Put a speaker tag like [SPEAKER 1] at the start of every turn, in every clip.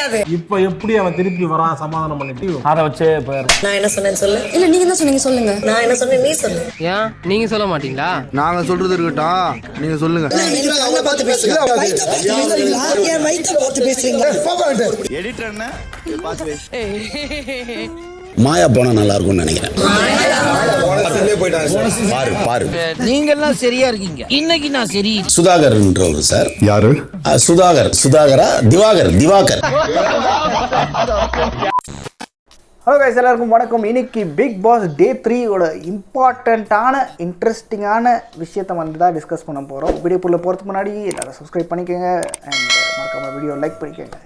[SPEAKER 1] வராது.
[SPEAKER 2] இப்ப எப்படி அவன் திருப்பி வரான் சமாதானம் பண்ணிட்டு
[SPEAKER 3] அதை வச்சே போயிரு.
[SPEAKER 1] நான் என்ன சொன்னேன்னு சொல்லு.
[SPEAKER 4] இல்ல நீங்க என்ன சொன்னீங்க சொல்லுங்க.
[SPEAKER 1] நான் என்ன சொன்னேன் நீ சொல்லு.
[SPEAKER 5] ஏன் நீங்க சொல்ல மாட்டீங்களா?
[SPEAKER 6] நாங்க சொல்றது இருக்கட்டும், நீங்க சொல்லுங்க.
[SPEAKER 7] மாயா போனா நல்லா இருக்கும்னு நினைக்கிறேன். பாரு பாரு,
[SPEAKER 8] நீங்க எல்லாம் சரியா இருக்கீங்க, இன்னைக்கு நான் சரி.
[SPEAKER 7] சுதாகர்ன்றவர் சார்.
[SPEAKER 6] யாரு?
[SPEAKER 7] சுதாகரா திவாகர்.
[SPEAKER 9] ஹலோ கைஸ், எல்லாருக்கும் வணக்கம். இன்னைக்கு பிக் பாஸ் டே 3 இம்பார்ட்டண்ட்டான இன்ட்ரெஸ்டிங்கான விஷயத்தை வந்து தான் டிஸ்கஸ் பண்ண போகிறோம். வீடியோக்குள்ளே போகிறதுக்கு முன்னாடி எல்லாரும் சப்ஸ்கிரைப் பண்ணிக்கோங்க அண்ட் மறக்காம வீடியோ லைக் பண்ணிக்கோங்க.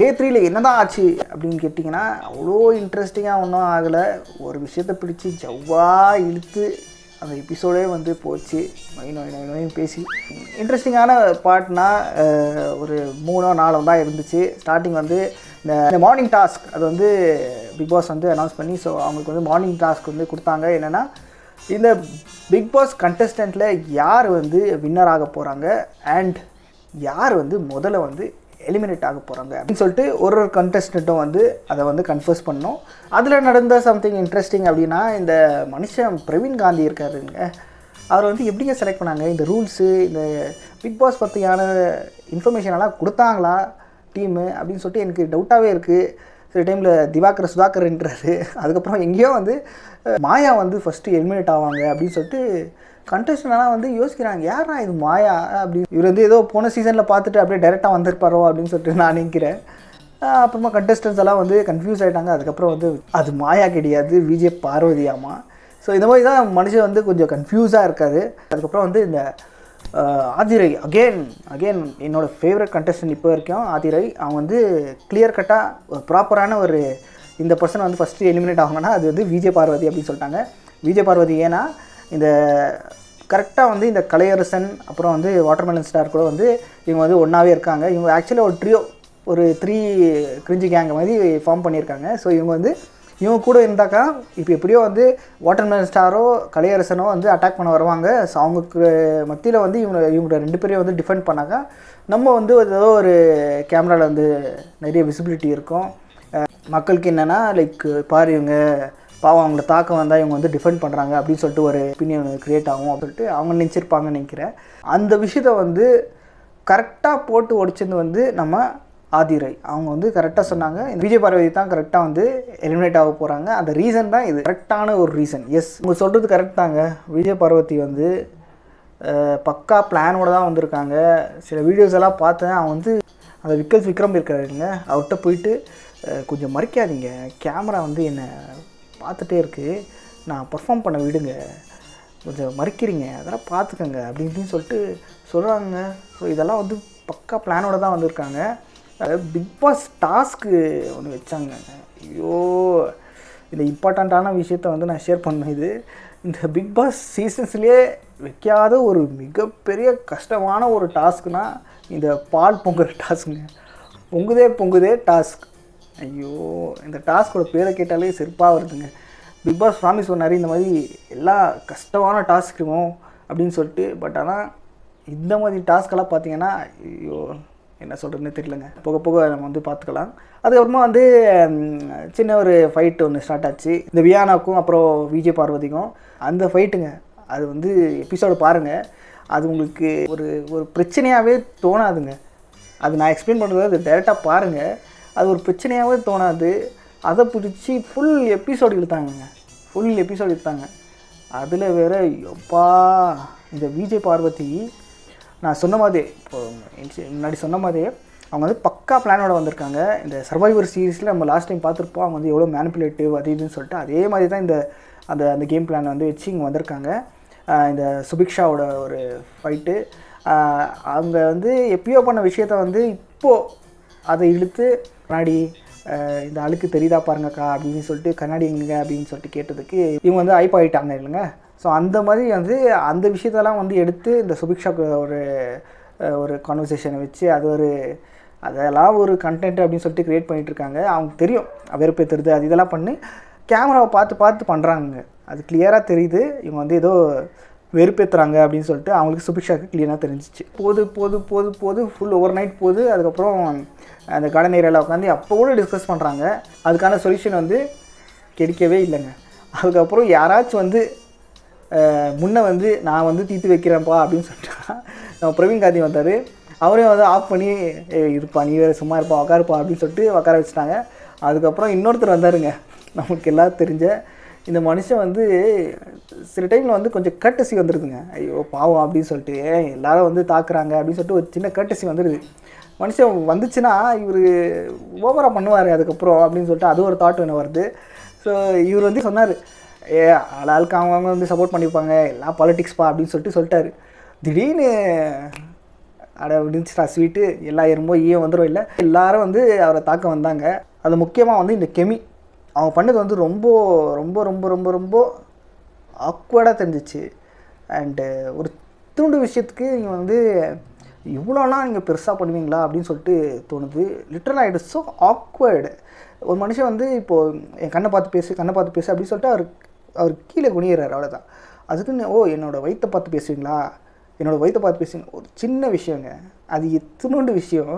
[SPEAKER 9] டே 3 என்ன தான் ஆச்சு அப்படின்னு கேட்டிங்கன்னா, அவ்வளோ இன்ட்ரெஸ்டிங்காக ஒன்றும் ஆகலை. ஒரு விஷயத்தை பிடிச்சி ஜவ்வாக இழுத்து அந்த எபிசோடே வந்து போச்சு. நோயின் பேசி இன்ட்ரெஸ்டிங்கான பார்ட்னா ஒரு 3-4 தான் இருந்துச்சு. ஸ்டார்டிங் வந்து இந்த மார்னிங் டாஸ்க் அது வந்து பிக் பாஸ் வந்து அனௌன்ஸ் பண்ணி, ஸோ அவங்களுக்கு வந்து மார்னிங் டாஸ்க் வந்து கொடுத்தாங்க. என்னென்னா, இந்த பிக் பாஸ் கண்டஸ்டண்ட்டில் யார் வந்து வின்னர் ஆக போகிறாங்க அண்ட் யார் வந்து முதல்ல வந்து எலிமினேட் ஆக போகிறாங்க அப்படின்னு சொல்லிட்டு ஒரு கண்டஸ்டண்ட்டும் வந்து அதை வந்து கன்ஃபர்ஸ் பண்ணோம். அதில் நடந்த சம்திங் இன்ட்ரெஸ்டிங் அப்படின்னா, இந்த மனுஷன் பிரவீன் காந்தி இருக்காருங்க, அவர் வந்து எப்படிங்க செலக்ட் பண்ணாங்க? இந்த ரூல்ஸு, இந்த பிக் பாஸ் பற்றியான இன்ஃபர்மேஷனெல்லாம் கொடுத்தாங்களா டீமு அப்படின்னு சொல்லிட்டு எனக்கு டவுட்டாகவே இருக்குது. சில டைமில் சுதாகர்ன்றாரு. அதுக்கப்புறம் எங்கேயோ வந்து மாயா வந்து ஃபஸ்ட்டு எலிமினேட் ஆவாங்க அப்படின்னு சொல்லிட்டு கண்டஸ்டன்ட்லாம் வந்து யோசிக்கிறாங்க, யாரா இது மாயா அப்படின்னு. இவர் வந்து ஏதோ போன சீசனில் பார்த்துட்டு அப்படியே டைரெக்டாக வந்திருப்பாரோ அப்படின்னு சொல்லிட்டு நான் நினைக்கிறேன். அப்புறமா கண்டஸ்டன்ஸ் எல்லாம் வந்து கன்ஃபியூஸ் ஆகிட்டாங்க. அதுக்கப்புறம் வந்து அது மாயா கிடையாது, விஜய் பார்வதியாமா. ஸோ இந்த மாதிரி தான் மனுஷன் வந்து கொஞ்சம் கன்ஃபியூஸாக இருக்காரு. அதுக்கப்புறம் வந்து இந்த ஆதிரை அகெயின் என்னோடய ஃபேவரட் கண்டஸ்டன்ட் இப்போ வரைக்கும் ஆதிரை. அவன் வந்து கிளியர் கட்டாக ஒரு ப்ராப்பரான ஒரு இந்த பர்சன் வந்து ஃபஸ்ட்டு எலிமினேட் ஆகுங்கன்னா அது வந்து விஜய் பார்வதி அப்படின்னு சொல்லிட்டாங்க. விஜய் பார்வதி ஏன்னா இந்த கரெக்டாக வந்து இந்த கலையரசன் அப்புறம் வந்து வாட்டர்மெலன் ஸ்டார் கூட வந்து இவங்க வந்து ஒன்றாவே இருக்காங்க. இவங்க ஆக்சுவலாக ஒரு ட்ரியோ, ஒரு 3 கிரிஞ்சி கேங் மாதிரி ஃபார்ம் பண்ணியிருக்காங்க. ஸோ இவங்க கூட இருந்தாக்கா இப்போ எப்படியோ வந்து வாட்டர்மெலன் ஸ்டாரோ கலையரசனோ வந்து அட்டாக் பண்ண வருவாங்க. ஸோ அவங்களுக்கு மத்தியில் வந்து இவங்க 2 பேரையும் வந்து டிஃபெண்ட் பண்ணாக்கா நம்ம வந்து ஏதோ ஒரு கேமராவில் வந்து நிறைய விசிபிலிட்டி இருக்கும். மக்களுக்கு என்னென்னா லைக் பாரு இவங்க பாவம் அவங்கள தாக்கம் வந்தால் இவங்க வந்து டிஃபெண்ட் பண்ணுறாங்க அப்படின்னு சொல்லிட்டு ஒரு ஒப்பீனியன் க்ரியேட் ஆகும் அப்படின்ட்டு அவங்க நினச்சிருப்பாங்கன்னு நினைக்கிறேன். அந்த விஷயத்தை வந்து கரெக்டாக போட்டு உடைச்சது வந்து நம்ம ஆதிரை. அவங்க வந்து கரெக்டாக சொன்னாங்க, விஜய் பார்வதி தான் கரெக்டாக வந்து எலிமினேட் ஆக போகிறாங்க. அந்த ரீசன் தான் இது, கரெக்டான ஒரு ரீசன். எஸ், உங்க சொல்கிறது கரெக்ட் தாங்க. விஜய் பார்வதி வந்து பக்கா பிளானோடு தான் வந்திருக்காங்க. சில வீடியோஸ் எல்லாம் பார்த்தேன். அவன் வந்து அந்த விக்ரம் இருக்காருங்க, அவர்கிட்ட போயிட்டு கொஞ்சம் மறைக்காதீங்க, கேமரா வந்து என்னை பார்த்துட்டே இருக்குது, நான் பர்ஃபார்ம் பண்ண விடுங்க, கொஞ்சம் மறைக்கிறீங்க, அதெல்லாம் பார்த்துக்கங்க அப்படின்னு சொல்லிட்டு சொல்கிறாங்க. ஸோ இதெல்லாம் வந்து பக்கா பிளானோட தான் வந்திருக்காங்க. பிக் பாஸ் டாஸ்க்கு ஒன்று வச்சாங்க. ஐயோ, இந்த இம்பார்ட்டண்ட்டான விஷயத்த வந்து நான் ஷேர் பண்ணேன். இது இந்த பிக் பாஸ் சீசன்ஸ்லேயே வைக்காத ஒரு மிகப்பெரிய கஷ்டமான ஒரு டாஸ்க்குனால் இந்த பால் பொங்குற டாஸ்க்குங்க. பொங்குதே டாஸ்க். ஐயோ, இந்த டாஸ்கோட பேரை கேட்டாலே செருப்பாக வருதுங்க. பிக் பாஸ் ப்ராமிஸ் பண்ணார் இந்த மாதிரி எல்லா கஷ்டமான டாஸ்க் இருக்கும் அப்படின்னு சொல்லிட்டு. பட் ஆனால் இந்த மாதிரி டாஸ்க்கெல்லாம் பார்த்தீங்கன்னா ஐயோ என்ன சொல்கிறதுன்னு தெரியலங்க. போக நம்ம வந்து பார்த்துக்கலாம். அதுக்கப்புறமா வந்து சின்ன ஒரு ஃபைட்டு ஒன்று ஸ்டார்ட் ஆச்சு இந்த வியானாக்கும் அப்புறம் விஜய் பார்வதிக்கும். அந்த ஃபைட்டுங்க, அது வந்து எபிசோடு பாருங்கள், அது உங்களுக்கு ஒரு பிரச்சனையாகவே தோணாதுங்க. அது நான் எக்ஸ்பிளைன் பண்ணுறது, அது டைரெக்டாக பாருங்கள், அது ஒரு பிரச்சனையாகவே தோணாது. அதை பிடிச்சி ஃபுல் எபிசோடு இழுத்தாங்க. அதில் வேறு எப்பா இந்த விஜய் பார்வதி நான் சொன்ன மாதிரி, இப்போ முன்னாடி சொன்ன மாதிரியே அவங்க வந்து பக்கா பிளானோட வந்திருக்காங்க. இந்த சர்வைவர் சீரீஸில் நம்ம லாஸ்ட் டைம் பார்த்துருப்போம், அவங்க வந்து எவ்வளோ மேனிப்புலேட்டிவ் அது இதுன்னு சொல்லிட்டு அதே மாதிரி தான் அந்த கேம் பிளான் வந்து வச்சு இங்கே வந்திருக்காங்க. இந்த சுபிக்ஷாவோட ஒரு ஃபைட்டு, அவங்க வந்து எப்பயோ பண்ண விஷயத்த வந்து இப்போது அதை இழுத்து கண்ணாடி இந்த அழுக்கு தெரியுதா பாருங்கக்கா அப்படின்னு சொல்லிட்டு கண்ணாடி எங்க அப்படின்னு சொல்லிட்டு கேட்டதுக்கு இவங்க வந்து ஐப் ஆகிட்டாங்க இல்லைங்க. ஸோ அந்த மாதிரி வந்து அந்த விஷயத்தெல்லாம் வந்து எடுத்து இந்த சுபிக்ஷாக்கு ஒரு கான்வர்சேஷனை வச்சு அதெல்லாம் ஒரு கண்டென்ட் அப்படின்னு சொல்லிட்டு க்ரியேட் பண்ணிகிட்ருக்காங்க. அவங்க தெரியும் வெறுப்பேற்றுறது அது இதெல்லாம் பண்ணி கேமராவை பார்த்து பண்ணுறாங்க. அது கிளியராக தெரியுது இவங்க வந்து ஏதோ வெறுப்பேற்றுறாங்க அப்படின்னு சொல்லிட்டு அவங்களுக்கு சுபிக்ஷாவுக்கு க்ளீனாக தெரிஞ்சிச்சு. போது ஃபுல் ஓவர் நைட் போகுது. அதுக்கப்புறம் அந்த கார்டன் ஏரியாவில் உட்காந்து அப்போ கூட டிஸ்கஸ் பண்ணுறாங்க. அதுக்கான சொல்யூஷன் வந்து கிடைக்கவே இல்லைங்க. அதுக்கப்புறம் யாராச்சும் வந்து முன்னே வந்து நான் வந்து தீர்த்து வைக்கிறேன்ப்பா அப்படின்னு சொல்லிட்டா நம்ம பிரவீன் காந்தி வந்தார். அவரையும் வந்து ஆஃப் பண்ணி இருப்பா நீ வேறு சும்மா இருப்பா உட்காருப்பா அப்படின்னு சொல்லிட்டு உட்கார வச்சுட்டாங்க. அதுக்கப்புறம் இன்னொருத்தர் வந்தாருங்க, நமக்கு எல்லாம் தெரிஞ்ச இந்த மனுஷன் வந்து சில டைமில் வந்து கொஞ்சம் கர்ட்டசி வந்துடுதுங்க. ஐயோ பாவம் அப்படின்னு சொல்லிட்டு எல்லாரும் வந்து தாக்குறாங்க அப்படின்னு சொல்லிட்டு ஒரு சின்ன கர்ட்டசி வந்துடுது. மனுஷன் வந்துச்சுன்னா இவர் ஓவராக பண்ணுவார் அதுக்கப்புறம் அப்படின்னு சொல்லிட்டு அது ஒரு தாட் ஒன்று வருது. ஸோ இவர் வந்து சொன்னார், ஆளுக்கு அவங்க வந்து சப்போர்ட் பண்ணிப்பாங்க எல்லாம் பாலிட்டிக்ஸ்ப்பா அப்படின்னு சொல்லிட்டாரு. திடீர்னு அட விடுச்சுட்டா ஸ்வீட்டு எல்லா எறும்போ ஈயம் வந்துடும் இல்லை, எல்லாரும் வந்து அவரை தாக்க வந்தாங்க. அது முக்கியமாக வந்து இந்த கெமி அவங்க பண்ணது வந்து ரொம்ப ரொம்ப ரொம்ப ரொம்ப ரொம்ப ஆக்வர்டாக தெரிஞ்சிச்சு. அண்டு ஒரு தூண்டு விஷயத்துக்கு நீங்கள் வந்து இவ்வளோலாம் நீங்கள் பெருசாக பண்ணுவீங்களா அப்படின்னு சொல்லிட்டு தோணுது. லிட்டரலாக இட் இஸ் ஸோ ஆக்வர்டு. ஒரு மனுஷன் வந்து இப்போது என் கண்ணை பார்த்து பேசு அப்படின்னு சொல்லிட்டு அவர் கீழே குனியிறாரு, அவ்வளோதான். அதுக்குன்னு என்னோடய வயிற்றை பார்த்து பேசுவீங்களா, என்னோடய வயிற்றை பார்த்து பேசுவீங்க, ஒரு சின்ன விஷயங்க. அது எத்தனோண்டு விஷயம்.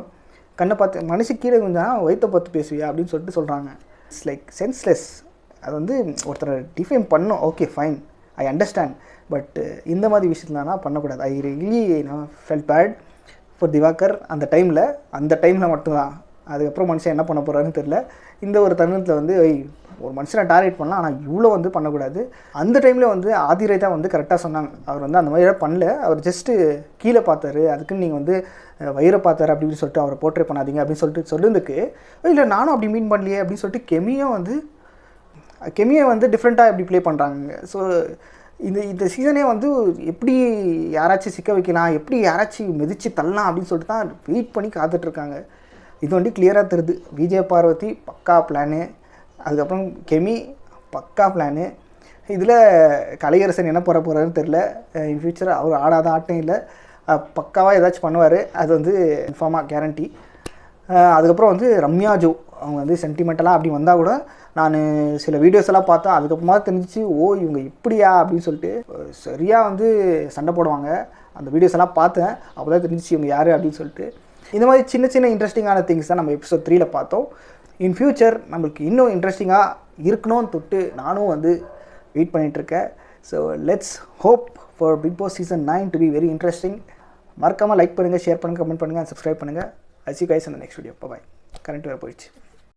[SPEAKER 9] கண்ணை பார்த்து மனுஷன் கீழே கொஞ்சம் வயிற்றை பார்த்து பேசுவியா அப்படின்னு சொல்லிட்டு சொல்கிறாங்க. It's like senseless. அது வந்து ஒருத்தரை டிஃபைன் பண்ணும், okay fine, I understand. But இந்த மாதிரி விஷயத்துலனா பண்ணக்கூடாது. I really felt bad for Divakar அந்த டைமில் மட்டும்தான். அதுக்கப்புறம் மனுஷன் என்ன பண்ண போகிறாருன்னு தெரில. இந்த ஒரு தருணத்தில் வந்து ஒரு மனுஷனை டார்கெட் பண்ணலாம், ஆனால் இவ்வளோ வந்து பண்ணக்கூடாது. அந்த டைமில் வந்து ஆதிரை தான் வந்து கரெக்டாக சொன்னாங்க. அவர் வந்து அந்த மாதிரி பண்ணல, அவர் ஜஸ்ட்டு கீழே பார்த்தாரு, அதுக்குன்னு நீங்கள் வந்து வயிறை பார்த்தாரு அப்படின்னு சொல்லிட்டு அவரை போர்ட்ரே பண்ணாதீங்க அப்படின்னு சொல்லிட்டு சொல்லுறதுக்கு இல்லை நானும் அப்படி மீன் பண்ணலையே அப்படின்னு சொல்லிட்டு கெமியை வந்து டிஃப்ரெண்ட்டாக எப்படி ப்ளே பண்ணுறாங்க. ஸோ இந்த சீசனே வந்து எப்படி யாராச்சும் சிக்க வைக்கலாம், எப்படி யாராச்சும் மிதித்து தள்ளலாம் அப்படின்னு சொல்லிட்டு தான் வெயிட் பண்ணி காத்துட்ருக்காங்க. இது வந்து கிளியராக தெரியுது. விஜய் பார்வதி பக்கா பிளானு, அதுக்கப்புறம் கெமி பக்கா பிளானு. இதில் கலையரசன் என்ன போகிறாருன்னு தெரில. இன் ஃபியூச்சர் அவர் ஆடாத ஆட்டம் இல்லை, பக்காவாக ஏதாச்சும் பண்ணுவார், அது வந்து கன்ஃபார்மாக கேரண்டி. அதுக்கப்புறம் வந்து ரம்யா ஜோ அவங்க வந்து சென்டிமெண்டலாக அப்படி வந்தால் கூட நான் சில வீடியோஸ் எல்லாம் பார்த்தேன். அதுக்கப்புறமா தெரிஞ்சிச்சு இவங்க இப்படியா அப்படின்னு சொல்லிட்டு சரியாக வந்து சண்டை போடுவாங்க. அந்த வீடியோஸ் எல்லாம் பார்த்தேன், அப்போ தான் தெரிஞ்சிச்சு இவங்க யார் அப்படின்னு சொல்லிட்டு. இந்த மாதிரி சின்ன சின்ன இன்ட்ரெஸ்டிங்கான திங்ஸ் தான் நம்ம எபிசோட் 3ல் பார்த்தோம். இன் ஃபியூச்சர் நம்மளுக்கு இன்னும் இன்ட்ரெஸ்டிங்காக இருக்கணும்னு தொட்டு நானும் வந்து வெயிட் பண்ணிகிட்ருக்கேன். So let's hope for Bigg Boss season 9 to be very interesting. மறக்காமல் லைக் பண்ணுங்கள், ஷேர் பண்ணுங்கள், கமெண்ட் பண்ணுங்கள், சப்ஸ்கிரைப் பண்ணுங்கள். ஐ சி கைஸ் இந்த நெக்ஸ்ட் வீடியோ. பாய். கரண்ட் வேறு போயிடுச்சு.